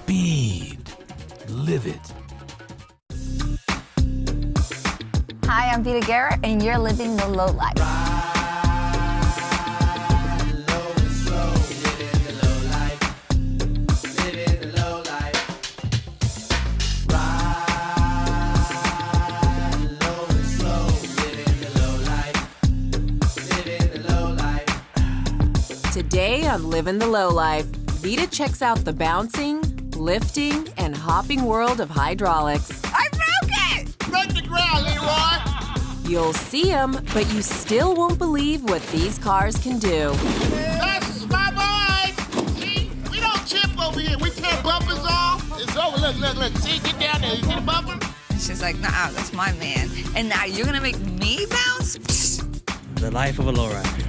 speed. Live it. Hi, I'm Vita Garrett, and you're living the low life. Today on Livin' the Low Life, Vita checks out the bouncing, lifting, and hopping world of hydraulics. I broke it! Break the ground, Leroy! You'll see them, but you still won't believe what these cars can do. That's my boy! See, we don't chip over here. We tear bumpers off. It's over. Look. See, get down there. You see the bumper? She's like, nah, that's my man. And now you're gonna make me bounce? Psst. The life of a lowrider.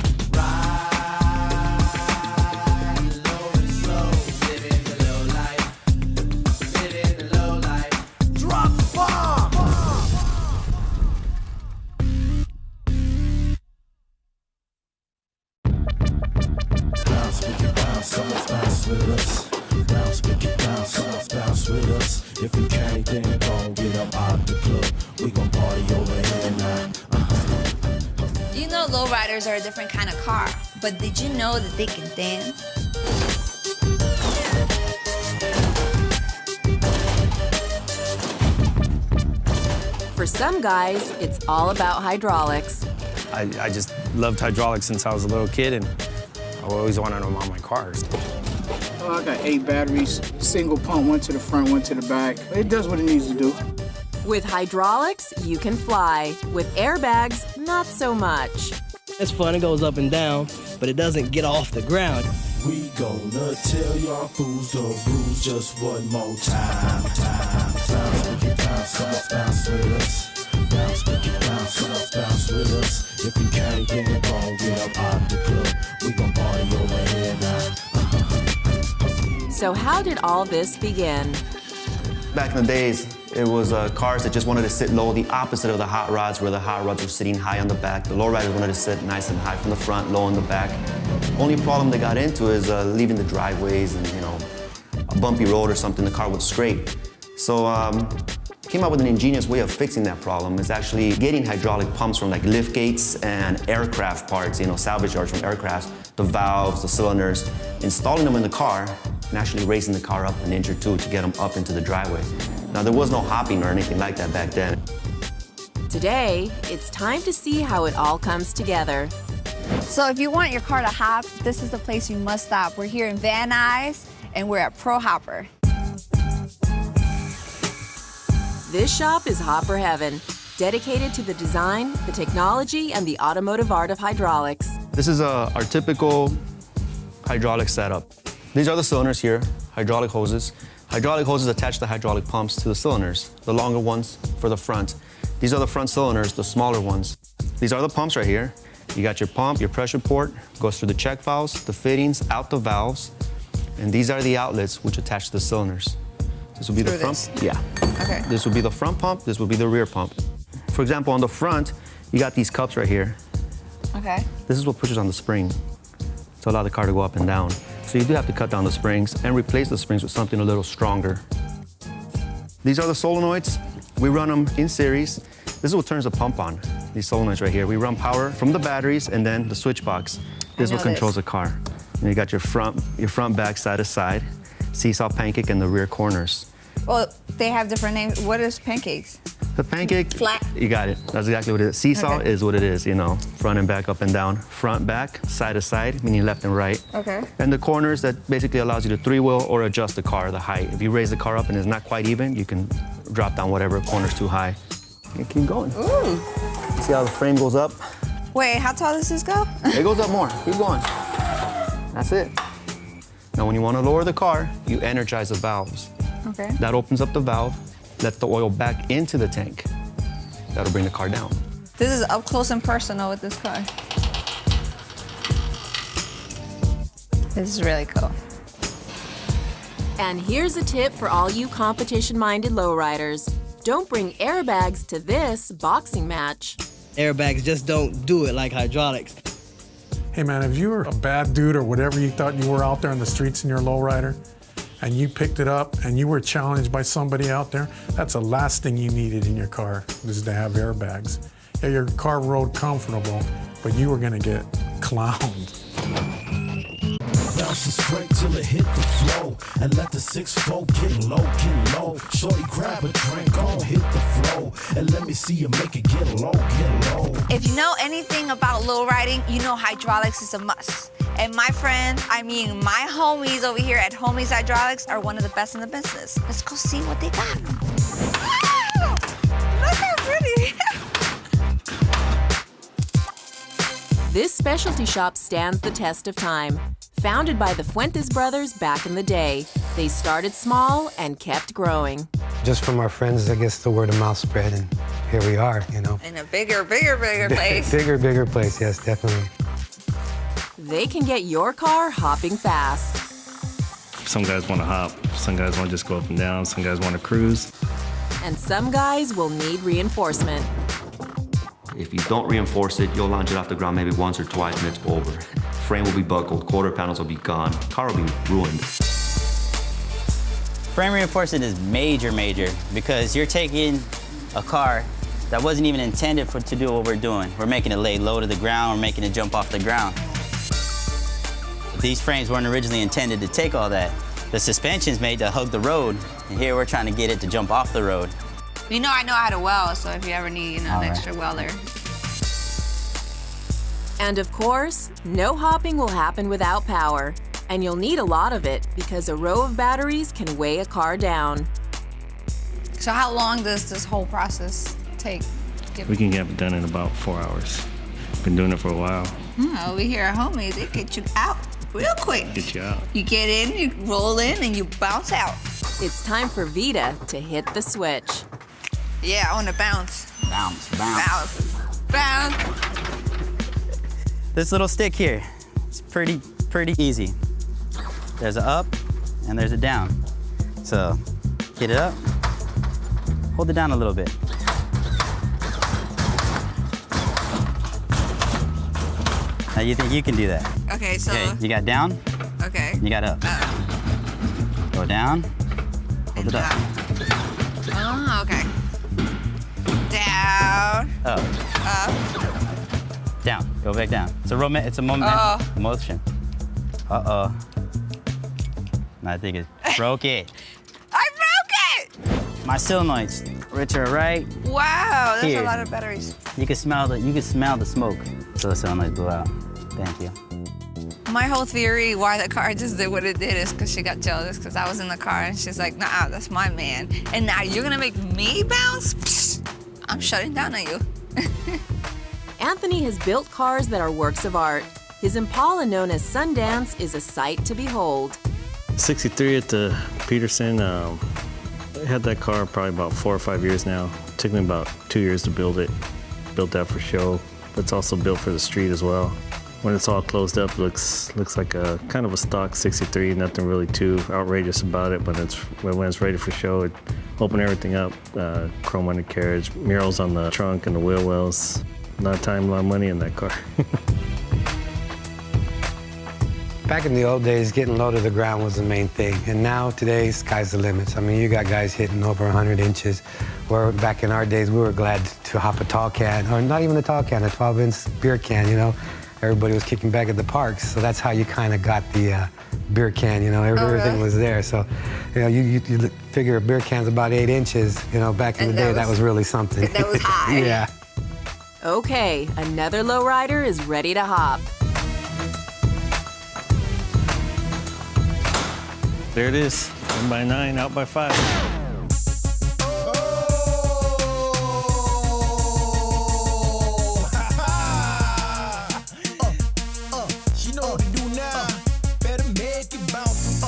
If we can't, then don't get up out the club. We gon' party over here now. You know lowriders are a different kind of car, but did you know that they can dance? For some guys, it's all about hydraulics. I just loved hydraulics since I was a little kid, and I always wanted them on my cars. Oh, I got 8 batteries, single pump, one to the front, one to the back. It does what it needs to do. With hydraulics, you can fly. With airbags, not so much. It's fun, it goes up and down, but it doesn't get off the ground. We gonna tell y'all fools the rules just one more time. Bounce, make it bounce with us. Bounce, make it bounce with us. If you can't, then don't get up out the club. We gon' party over here now. So how did all this begin? Back in the days, it was cars that just wanted to sit low, the opposite of the hot rods, where the hot rods were sitting high on the back. The lowriders wanted to sit nice and high from the front, low in the back. Only problem they got into is leaving the driveways and, a bumpy road or something, the car would scrape. So came up with an ingenious way of fixing that problem. Is actually getting hydraulic pumps from like lift gates and aircraft parts, salvage yards from aircrafts, the valves, the cylinders, installing them in the car, and actually raising the car up an inch or two to get them up into the driveway. Now, there was no hopping or anything like that back then. Today, it's time to see how it all comes together. So if you want your car to hop, this is the place you must stop. We're here in Van Nuys, and we're at Pro Hopper. This shop is Hopper Heaven, dedicated to the design, the technology, and the automotive art of hydraulics. This is our typical hydraulic setup. These are the cylinders here, hydraulic hoses. Hydraulic hoses attach the hydraulic pumps to the cylinders, the longer ones for the front. These are the front cylinders, the smaller ones. These are the pumps right here. You got your pump, your pressure port, goes through the check valves, the fittings, out the valves, and these are the outlets which attach to the cylinders. This will be the front. Yeah. Okay. This will be the front pump, this will be the rear pump. For example, on the front, you got these cups right here. Okay. This is what pushes on the spring to allow the car to go up and down. So you do have to cut down the springs and replace the springs with something a little stronger. These are the solenoids. We run them in series. This is what turns the pump on, these solenoids right here. We run power from the batteries and then the switch box. This is what controls the car. And you got your front, back, side to side, seesaw, pancake, and the rear corners. Well, they have different names. What is pancakes? The pancake, Flat. You got it. That's exactly what it is. Seesaw is what it is, front and back, up and down. Front, back, side to side, meaning left and right. Okay. And the corners, that basically allows you to three-wheel or adjust the car, the height. If you raise the car up and it's not quite even, you can drop down whatever corner's too high. And keep going. Ooh. See how the frame goes up? Wait, how tall does this go? It goes up more. Keep going. That's it. Now, when you want to lower the car, you energize the valves. Okay. That opens up the valve, lets the oil back into the tank. That'll bring the car down. This is up close and personal with this car. This is really cool. And here's a tip for all you competition-minded lowriders. Don't bring airbags to this boxing match. Airbags just don't do it like hydraulics. Hey man, if you were a bad dude or whatever you thought you were out there on the streets in your lowrider, and you picked it up and you were challenged by somebody out there, that's the last thing you needed in your car, is to have airbags. Yeah, your car rode comfortable, but you were gonna get clowned. Bouncing straight till it hit the flow, and let the 6-4 get low, get low. Shorty, grab a drink, on hit the flow, and let me see you make it get low, get low. If you know anything about low riding, you know hydraulics is a must. And my friends, I mean my homies over here at Homies Hydraulics are one of the best in the business. Let's go see what they got. Wow! Look how pretty. This specialty shop stands the test of time. Founded by the Fuentes brothers back in the day, they started small and kept growing. Just from our friends, I guess the word of mouth spread, and here we are, you know. In a bigger place. bigger place, yes, definitely. They can get your car hopping fast. Some guys want to hop, some guys want to just go up and down, some guys want to cruise. And some guys will need reinforcement. If you don't reinforce it, you'll launch it off the ground maybe once or twice and it's over. Frame will be buckled, quarter panels will be gone, car will be ruined. Frame reinforcement is major because you're taking a car that wasn't even intended to do what we're doing. We're making it lay low to the ground, we're making it jump off the ground. These frames weren't originally intended to take all that. The suspension's made to hug the road, and here we're trying to get it to jump off the road. You know I know how to weld, so if you ever need, an extra welder. And of course, no hopping will happen without power. And you'll need a lot of it because a row of batteries can weigh a car down. So how long does this whole process take? We can get it done in about 4 hours. Been doing it for a while. Over here at Homies, they get you out real quick. Get you out. You get in, you roll in, and you bounce out. It's time for Vita to hit the switch. Yeah, I want to bounce. Bounce. Bounce. This little stick here, it's pretty easy. There's an up and there's a down. So get it up, hold it down a little bit. Now you think you can do that? Okay, so. Okay, you got down. Okay. You got up. Go down, hold it up. Oh, okay. Down. Up. Down. Go back down. It's a motion. Uh-oh. I think it broke it. I broke it! My solenoids, which are right. Wow, that's here. a lot of batteries. You can smell the smoke. So the solenoids blew out. Thank you. My whole theory why the car just did what it did is because she got jealous because I was in the car and she's like, nah, that's my man. And now you're gonna make me bounce? Psst, I'm shutting down on you. Anthony has built cars that are works of art. His Impala, known as Sundance, is a sight to behold. 63 at the Peterson. I had that car probably about 4 or 5 years now. It took me about 2 years to build it. Built that for show, but it's also built for the street as well. When it's all closed up, it looks like a kind of a stock 63. Nothing really too outrageous about it. But when it's ready for show, it open everything up. Chrome undercarriage, murals on the trunk and the wheel wells. A lot of time, a lot of money in that car. Back in the old days, getting low to the ground was the main thing. And now, today, sky's the limits. I mean, you got guys hitting over 100 inches, where back in our days, we were glad to hop a tall can, or not even a tall can, a 12-inch beer can, you know. Everybody was kicking back at the parks, so that's how you kind of got the beer can, you know, everything was there. So, you know, you figure a beer can's about 8 inches, you know, back in the day, that was really something. That was high. Yeah. Okay, another lowrider is ready to hop. There it is. In by 9, out by 5. She know what to do now. Better make it bounce.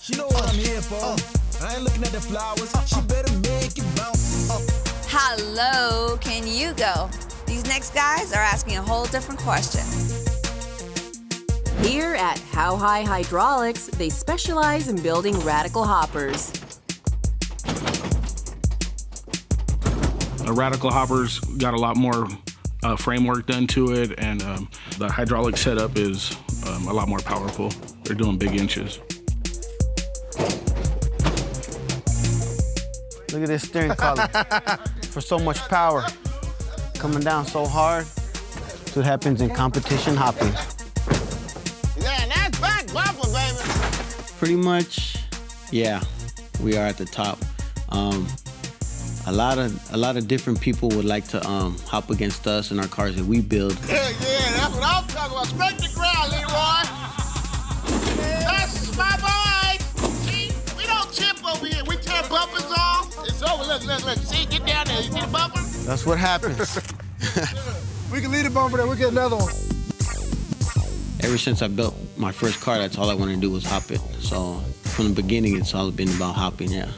She know what I'm here for. I ain't looking at the flowers. She better make it bounce. How low can you go? These next guys are asking a whole different question. Here at How High Hydraulics, they specialize in building radical hoppers. A radical hopper's got a lot more framework done to it, and the hydraulic setup is a lot more powerful. They're doing big inches. Look at this steering column. For so much power. Coming down so hard. That's what happens in competition hopping. Yeah, that's back bumper, baby. Pretty much, yeah, we are at the top. A lot of different people would like to hop against us in our cars that we build. Yeah, that's what I'm talking about. Spread the ground, Leroy. That's my boy. See, we don't chip over here. We tear bumpers off. It's over. Look. See, get down there. You see the bumper? That's what happens. We can leave the bumper there. We get another one. Ever since I built my first car, that's all I wanted to do was hop it. So from the beginning, it's all been about hopping, yeah.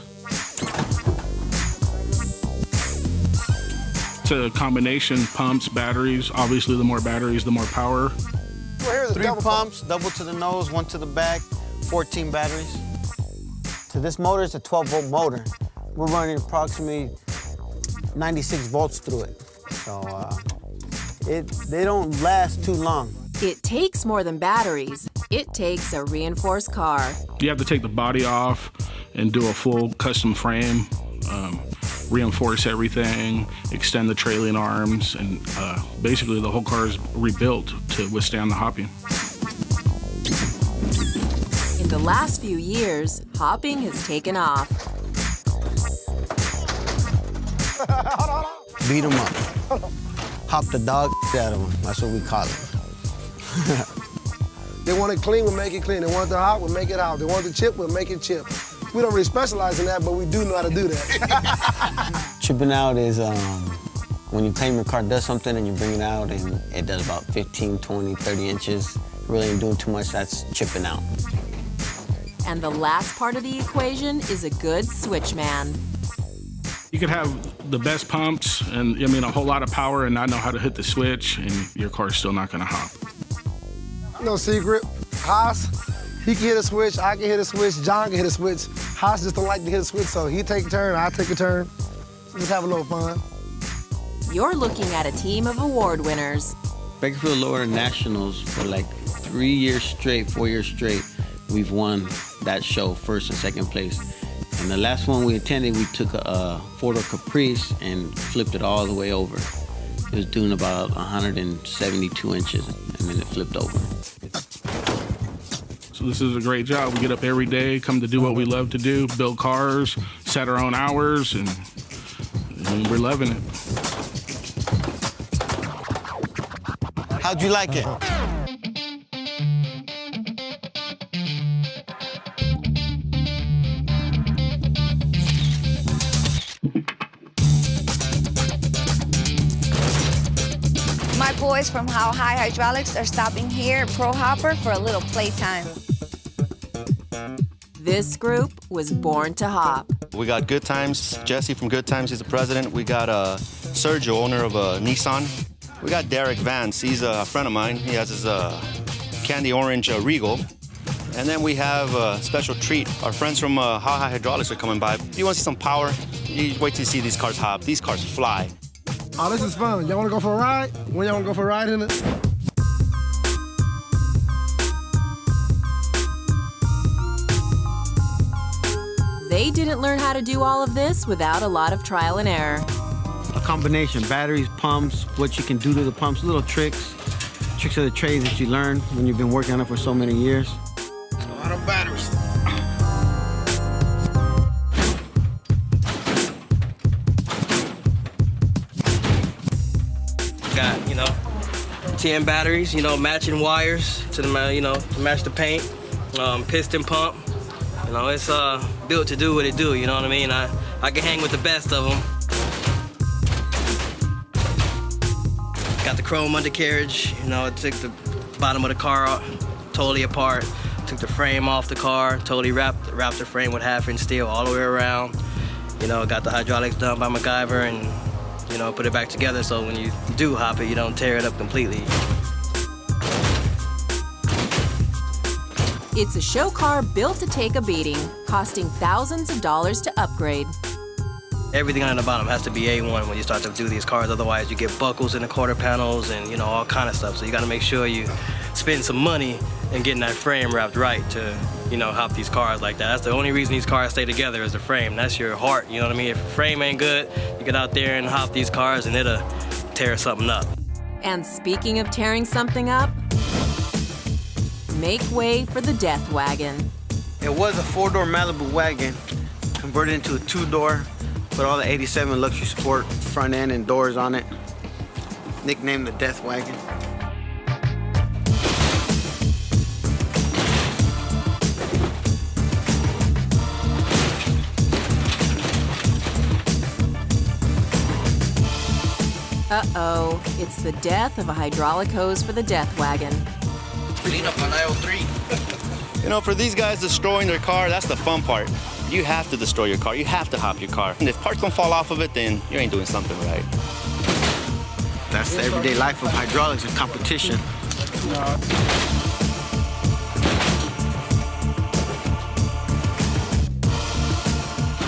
It's a combination, pumps, batteries. Obviously, the more batteries, the more power. Three pumps, double to the nose, one to the back, 14 batteries. So this motor is a 12-volt motor. We're running approximately 96 volts through it. So they don't last too long. It takes more than batteries. It takes a reinforced car. You have to take the body off and do a full custom frame, reinforce everything, extend the trailing arms, and basically the whole car is rebuilt to withstand the hopping. In the last few years, hopping has taken off. Beat them up. Hop the dog out of them. That's what we call it. They want it clean, we'll make it clean. They want it hot, we'll make it hot. They want the chip, we'll make it chip. We don't really specialize in that, but we do know how to do that. Chipping out is when you claim your car does something and you bring it out and it does about 15, 20, 30 inches. Really ain't doing too much, that's chipping out. And the last part of the equation is a good switchman. You could have the best pumps and, a whole lot of power and not know how to hit the switch, and your car's still not gonna hop. No secret. Haas, he can hit a switch, I can hit a switch, John can hit a switch. Haas just don't like to hit a switch, so he take a turn, I take a turn. Just have a little fun. You're looking at a team of award winners. Bakersfield Lower Nationals for like 3 years straight, 4 years straight, we've won that show first and second place. And the last one we attended, we took a four-door Caprice and flipped it all the way over. It was doing about 172 inches, and then it flipped over. So this is a great job. We get up every day, come to do what we love to do, build cars, set our own hours, and we're loving it. How'd you like it? My boys from How High Hydraulics are stopping here at Pro Hopper for a little playtime. This group was born to hop. We got Good Times, Jesse from Good Times, he's the president. We got Sergio, owner of Nissan. We got Derek Vance, he's a friend of mine. He has his candy orange Regal. And then we have a special treat. Our friends from How High Hydraulics are coming by. If you want to see some power, you wait till you see these cars hop. These cars fly. Oh, this is fun. Y'all want to go for a ride? When y'all want to go for a ride in it? They didn't learn how to do all of this without a lot of trial and error. A combination, batteries, pumps, what you can do to the pumps, little tricks of the trade that you learn when you've been working on it for so many years. A lot of batteries. Got, 10 batteries, matching wires to the, to match the paint, piston pump. It's built to do what it do, you know what I mean? I can hang with the best of them. Got the chrome undercarriage, it took the bottom of the car totally apart, took the frame off the car, totally wrapped the frame with half-inch steel all the way around. Got the hydraulics done by MacGyver and, put it back together so when you do hop it, you don't tear it up completely. It's a show car built to take a beating, costing thousands of dollars to upgrade. Everything on the bottom has to be A1 when you start to do these cars, otherwise you get buckles in the quarter panels and all kind of stuff. So you got to make sure you spend some money and getting that frame wrapped right to, you know, hop these cars like that. That's the only reason these cars stay together is the frame. That's your heart, you know what I mean? If the frame ain't good, you get out there and hop these cars and it'll tear something up. And speaking of tearing something up, make way for the death wagon. It was a 4-door Malibu wagon, converted into a 2-door, put all the 87 Luxury Sport front end and doors on it. Nicknamed the Death Wagon. Uh-oh, it's the death of a hydraulic hose for the death wagon. Clean up on aisle 3. You know, for these guys destroying their car, that's the fun part. You have to destroy your car. You have to hop your car. And if parts don't fall off of it, then you ain't doing something right. That's the everyday life of hydraulics and competition.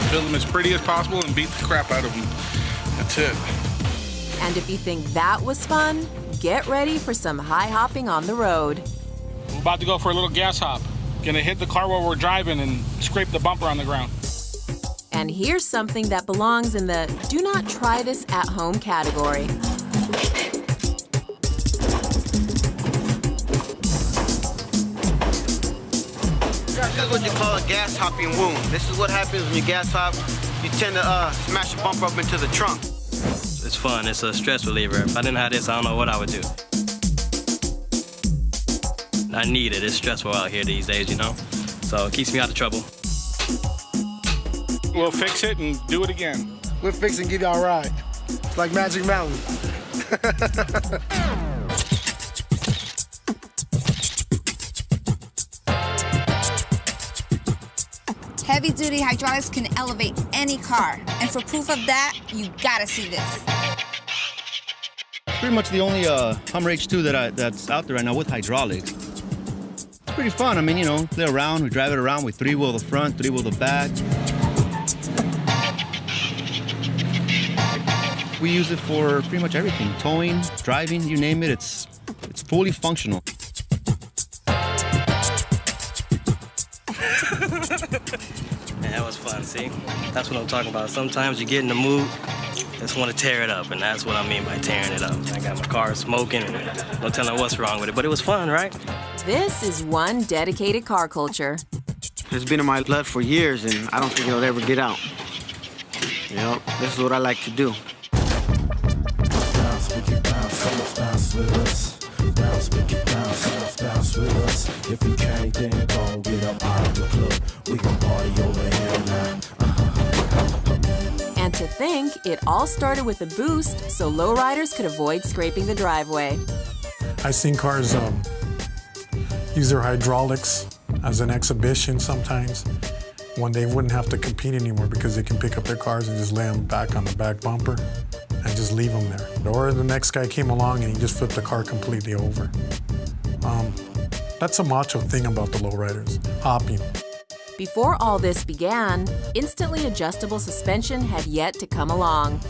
Build them as pretty as possible and beat the crap out of them. That's it. And if you think that was fun, get ready for some high hopping on the road. We're about to go for a little gas hop. Gonna hit the car while we're driving and scrape the bumper on the ground. And here's something that belongs in the do not try this at home category. This is what you call a gas hopping wound. This is what happens when you gas hop. You tend to smash the bumper up into the trunk. It's fun, it's a stress reliever. If I didn't have this, I don't know what I would do. I need it, it's stressful out here these days, you know? So it keeps me out of trouble. We'll fix it and do it again. We'll fix it and give y'all a ride. It's like Magic Mountain. Heavy-duty hydraulics can elevate any car. And for proof of that, you gotta see this. Pretty much the only Hummer H2 that's out there right now with hydraulics. It's pretty fun. I mean, you know, play around. We drive it around with 3-wheel the front, 3-wheel the back. We use it for pretty much everything. Towing, driving, you name it. It's fully functional. Man, that was fun, see? That's what I'm talking about. Sometimes you get in the mood, just want to tear it up, and that's what I mean by tearing it up. I got my car smoking, and no telling what's wrong with it, but it was fun, right? This is one dedicated car culture. It's been in my blood for years, and I don't think it'll ever get out. You know, this is what I like to do. Bounce, make it bounce, bounce with us. Bounce, make it bounce, bounce with us. If you can't, then go get up out of the club. We gon' party over here now. And to think, it all started with a boost so lowriders could avoid scraping the driveway. I've seen cars use their hydraulics as an exhibition sometimes when they wouldn't have to compete anymore because they can pick up their cars and just lay them back on the back bumper and just leave them there. Or the next guy came along and he just flipped the car completely over. That's a macho thing about the lowriders, hopping. Before all this began, instantly adjustable suspension had yet to come along.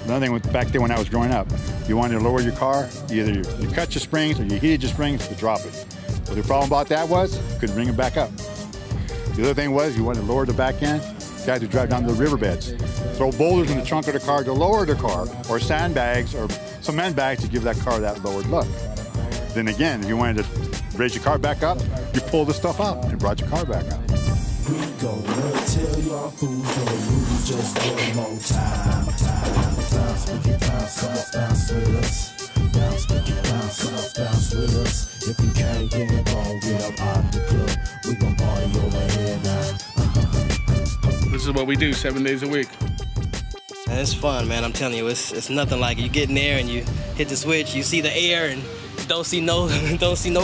Another thing back then when I was growing up, you wanted to lower your car, either you cut your springs or you heated your springs to drop it. But the problem about that was you couldn't bring it back up. The other thing was you wanted to lower the back end, you had to drive down to the riverbeds. Throw boulders in the trunk of the car to lower the car, or sandbags or cement bags to give that car that lowered look. Then again, if you wanted to raise your car back up, you pulled the stuff out and brought your car back up. We gonna tell y'all fools your rules just one more time. Bounce, make it bounce with us. Bounce, make it bounce with us. If you can't, then go get up out the club. We gon' party over here now. This is what we do 7 days a week. And it's fun, man. I'm telling you, it's nothing like it. You get in there and you hit the switch, you see the air, and don't see no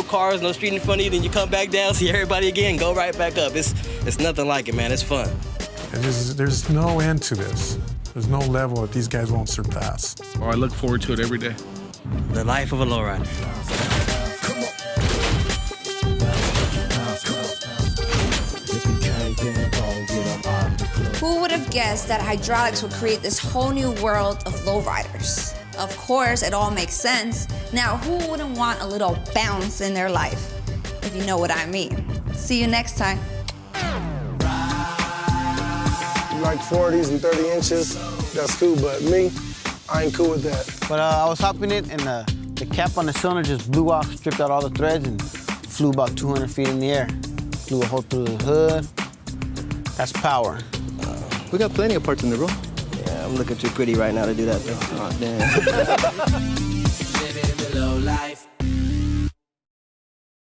cars, no street in front of you. Then you come back down, see everybody again, go right back up. It's nothing like it, man. It's fun. And there's no end to this. There's no level that these guys won't surpass. Oh, I look forward to it every day. The life of a lowrider. Who would have guessed that hydraulics would create this whole new world of lowriders? Of course, it all makes sense. Now, who wouldn't want a little bounce in their life? If you know what I mean. See you next time. Like 40s and 30 inches, that's cool, but me, I ain't cool with that. But I was hopping it, and the cap on the cylinder just blew off, stripped out all the threads, and flew about 200 feet in the air. Blew a hole through the hood. That's power. We got plenty of parts in the room. Yeah, I'm looking too pretty right now to do that, though. Oh, damn. Living the low life.